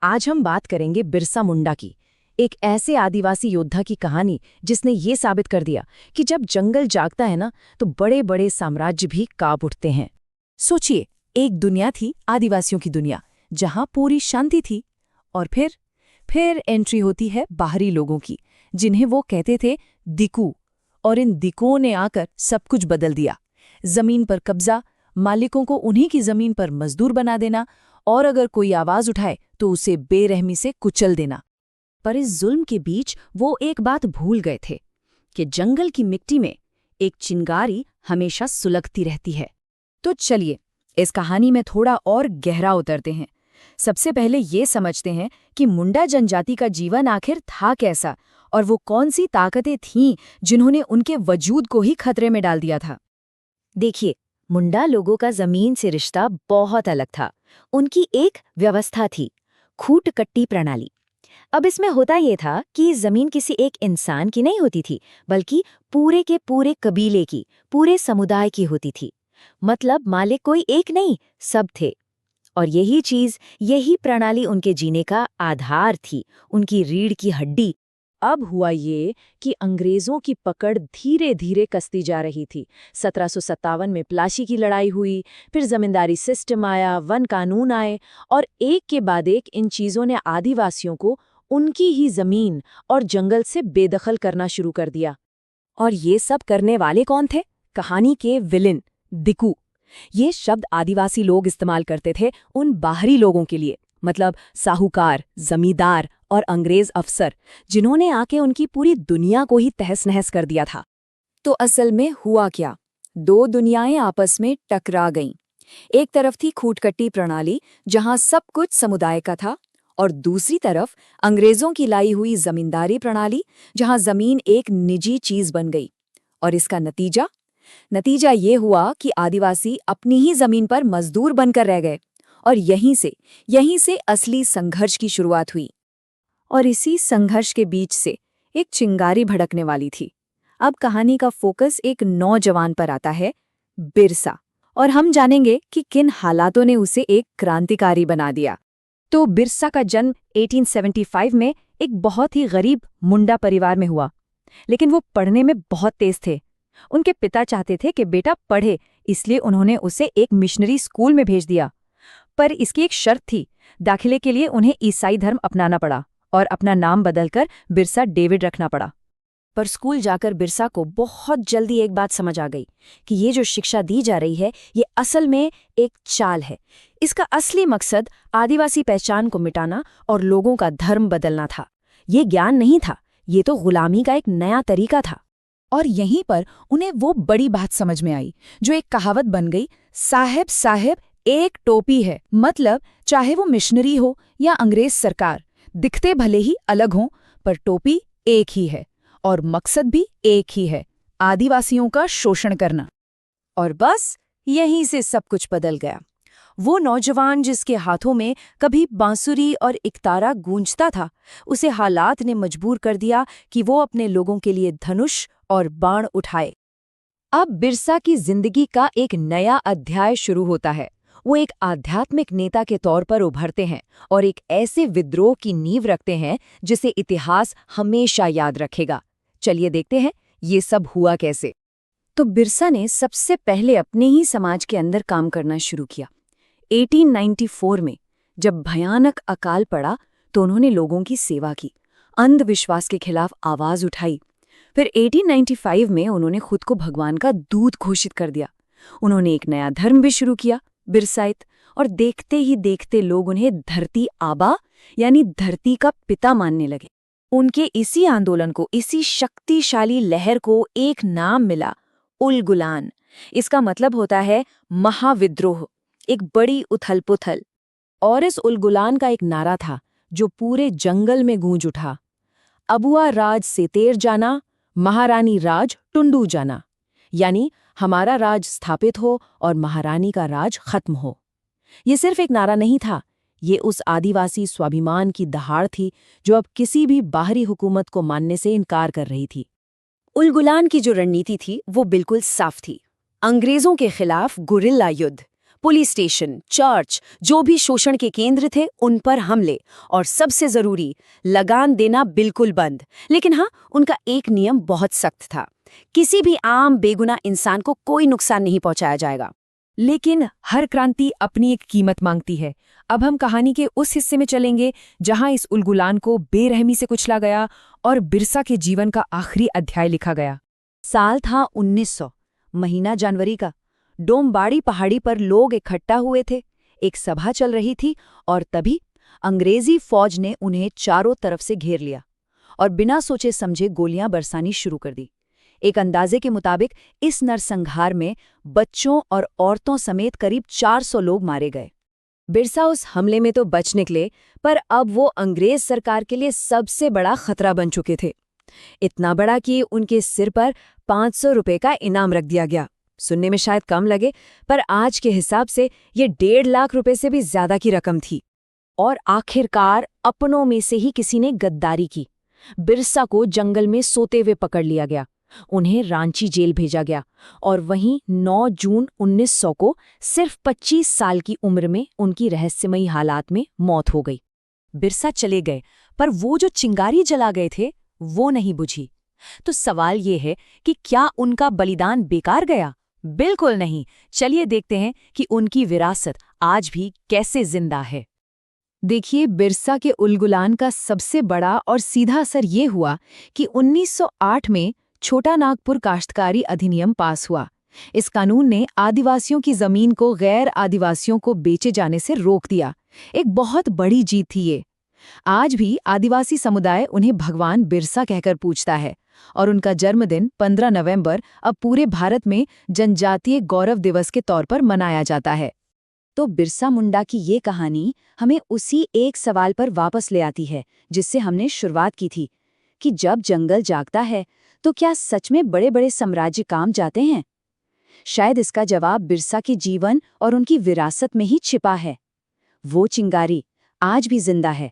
आज हम बात करेंगे बिरसा मुंडा की, एक ऐसे आदिवासी योद्धा की कहानी जिसने ये साबित कर दिया कि जब जंगल जागता है ना तो बड़े बड़े साम्राज्य भी कांप उठते हैं। सोचिए, एक दुनिया थी, आदिवासियों की दुनिया, जहां पूरी शांति थी। और फिर एंट्री होती है बाहरी लोगों की, जिन्हें वो कहते थे दिकू। और इन दिकुओं ने आकर सब कुछ बदल दिया। जमीन पर कब्जा, मालिकों को उन्हीं की जमीन पर मजदूर बना देना, और अगर कोई आवाज उठाए तो उसे बेरहमी से कुचल देना। पर इस जुल्म के बीच वो एक बात भूल गए थे कि जंगल की मिट्टी में एक चिंगारी हमेशा सुलगती रहती है। तो चलिए इस कहानी में थोड़ा और गहरा उतरते हैं। सबसे पहले ये समझते हैं कि मुंडा जनजाति का जीवन आखिर था कैसा, और वो कौन सी ताकतें थीं जिन्होंने उनके वजूद को ही खतरे में डाल दिया था। देखिए, मुंडा लोगों का जमीन से रिश्ता बहुत अलग था। उनकी एक व्यवस्था थी, खूट कट्टी प्रणाली। अब इसमें होता ये था कि जमीन किसी एक इंसान की नहीं होती थी, बल्कि पूरे के पूरे कबीले की, पूरे समुदाय की होती थी। मतलब मालिक कोई एक नहीं, सब थे। और यही प्रणाली उनके जीने का आधार थी, उनकी रीढ़ की हड्डी। अब हुआ ये कि अंग्रेजों की पकड़ धीरे धीरे कसती जा रही थी। 1757 में प्लासी की लड़ाई हुई, फिर जमींदारी सिस्टम आया, वन कानून आए, और एक के बाद एक इन चीजों ने आदिवासियों को उनकी ही जमीन और जंगल से बेदखल करना शुरू कर दिया। और ये सब करने वाले कौन थे? कहानी के विलेन, दिकू। ये शब्द आदिवासी लोग इस्तेमाल करते थे उन बाहरी लोगों के लिए, मतलब साहूकार, जमींदार और अंग्रेज अफसर, जिन्होंने आके उनकी पूरी दुनिया को ही तहस नहस कर दिया था। तो असल में हुआ क्या? दो दुनियाएं आपस में टकरा गईं। एक तरफ थी खूटकट्टी प्रणाली, जहां सब कुछ समुदाय का था, और दूसरी तरफ अंग्रेजों की लाई हुई जमींदारी प्रणाली, जहां जमीन एक निजी चीज बन गई। और इसका नतीजा ये हुआ कि आदिवासी अपनी ही जमीन पर मजदूर बनकर रह गए। और यहीं से असली संघर्ष की शुरुआत हुई। और इसी संघर्ष के बीच से एक चिंगारी भड़कने वाली थी। अब कहानी का फोकस एक नौजवान पर आता है, बिरसा, और हम जानेंगे कि किन हालातों ने उसे एक क्रांतिकारी बना दिया। तो बिरसा का जन्म 1875 में एक बहुत ही गरीब मुंडा परिवार में हुआ। लेकिन वो पढ़ने में बहुत तेज थे। उनके पिता चाहते थे कि बेटा पढ़े, इसलिए उन्होंने उसे एक मिशनरी स्कूल में भेज दिया। पर इसकी एक शर्त थी, दाखिले के लिए उन्हें ईसाई धर्म अपनाना पड़ा और अपना नाम बदलकर बिरसा डेविड रखना पड़ा। पर स्कूल जाकर बिरसा को बहुत जल्दी एक बात समझ आ गई कि ये जो शिक्षा दी जा रही है, ये असल में एक चाल है। इसका असली मकसद आदिवासी पहचान को मिटाना और लोगों का धर्म बदलना था। ये ज्ञान नहीं था, ये तो गुलामी का एक नया तरीका था। और यहीं पर उन्हें वो बड़ी बात समझ में आई, जो एक कहावत बन गई, साहेब साहेब एक टोपी है। मतलब चाहे वो मिशनरी हो या अंग्रेज सरकार, दिखते भले ही अलग हों, पर टोपी एक ही है और मकसद भी एक ही है, आदिवासियों का शोषण करना। और बस यहीं से सब कुछ बदल गया। वो नौजवान जिसके हाथों में कभी बांसुरी और इकतारा गूंजता था, उसे हालात ने मजबूर कर दिया कि वो अपने लोगों के लिए धनुष और बाण उठाए। अब बिरसा की जिंदगी का एक नया अध्याय शुरू होता है। वो एक आध्यात्मिक नेता के तौर पर उभरते हैं और एक ऐसे विद्रोह की नींव रखते हैं जिसे इतिहास हमेशा याद रखेगा। चलिए देखते हैं ये सब हुआ कैसे। तो बिरसा ने सबसे पहले अपने ही समाज के अंदर काम करना शुरू किया। 1894 में जब भयानक अकाल पड़ा तो उन्होंने लोगों की सेवा की, अंधविश्वास के खिलाफ आवाज उठाई। फिर 1895 में उन्होंने खुद को भगवान का दूत घोषित कर दिया। उन्होंने एक नया धर्म भी शुरू किया, बिरसाइत, और देखते ही देखते लोग उन्हें धरती आबा यानी धरती का पिता मानने लगे। उनके इसी आंदोलन को, इसी शक्तिशाली लहर को एक नाम मिला, उलगुलान। इसका मतलब होता है महाविद्रोह, एक बड़ी उथल-पुथल। और इस उलगुलान का एक नारा था जो पूरे जंगल में गूंज उठा, अबुआ राज सेतेर जाना, महारानी राज टुंडू जाना। यानी हमारा राज स्थापित हो और महारानी का राज खत्म हो। ये सिर्फ एक नारा नहीं था, ये उस आदिवासी स्वाभिमान की दहाड़ थी जो अब किसी भी बाहरी हुकूमत को मानने से इनकार कर रही थी। उलगुलान की जो रणनीति थी वो बिल्कुल साफ थी, अंग्रेजों के खिलाफ गुरिल्ला युद्ध, पुलिस स्टेशन, चर्च, जो भी शोषण के केंद्र थे उन पर हमले, और सबसे जरूरी, लगान देना बिल्कुल बंद। लेकिन हाँ, उनका एक नियम बहुत सख्त था, किसी भी आम बेगुनाह इंसान को कोई नुकसान नहीं पहुंचाया जाएगा। लेकिन हर क्रांति अपनी एक कीमत मांगती है। अब हम कहानी के उस हिस्से में चलेंगे जहां इस उलगुलान को बेरहमी से कुचला गया और बिरसा के जीवन का आखिरी अध्याय लिखा गया। साल था 1900, महीना जनवरी का। डोमबाड़ी पहाड़ी पर लोग इकट्ठा हुए थे, एक सभा चल रही थी, और तभी अंग्रेजी फौज ने उन्हें चारों तरफ से घेर लिया और बिना सोचे समझे गोलियां बरसानी शुरू कर दी। एक अंदाजे के मुताबिक इस नरसंहार में बच्चों और औरतों समेत करीब 400 लोग मारे गए। बिरसा उस हमले में तो बच निकले, पर अब वो अंग्रेज सरकार के लिए सबसे बड़ा खतरा बन चुके थे। इतना बड़ा कि उनके सिर पर 500 रुपए का इनाम रख दिया गया। सुनने में शायद कम लगे, पर आज के हिसाब से ये 1.5 लाख रुपए से भी ज्यादा की रकम थी। और आखिरकार अपनों में से ही किसी ने गद्दारी की। बिरसा को जंगल में सोते हुए पकड़ लिया गया, उन्हें रांची जेल भेजा गया, और वहीं 9 जून 1900 को सिर्फ 25 साल की उम्र में उनकी रहस्यमयी हालात में मौत हो गई। बिरसा चले गए, पर वो जो चिंगारी जला गए थे वो नहीं बुझी। तो सवाल ये है कि क्या उनका बलिदान बेकार गया? बिल्कुल नहीं। चलिए देखते हैं कि उनकी विरासत आज भी कैसे जिंदा है। देखिए, बिरसा के उलगुलान का सबसे बड़ा और सीधा असर ये हुआ कि 1908 में छोटा नागपुर काश्तकारी अधिनियम पास हुआ। इस कानून ने आदिवासियों की जमीन को गैर आदिवासियों को बेचे जाने से रोक दिया। एक बहुत बड़ी जीत थी ये। आज भी आदिवासी समुदाय उन्हें भगवान बिरसा कहकर पूजता है, और उनका जन्मदिन 15 नवंबर अब पूरे भारत में जनजातीय गौरव दिवस के तौर पर मनाया जाता है। तो बिरसा मुंडा की ये कहानी हमें उसी एक सवाल पर वापस ले आती है जिससे हमने शुरुआत की थी, कि जब जंगल जागता है तो क्या सच में बड़े बड़े साम्राज्य काम जाते हैं? शायद इसका जवाब बिरसा के जीवन और उनकी विरासत में ही छिपा है। वो चिंगारी आज भी जिंदा है,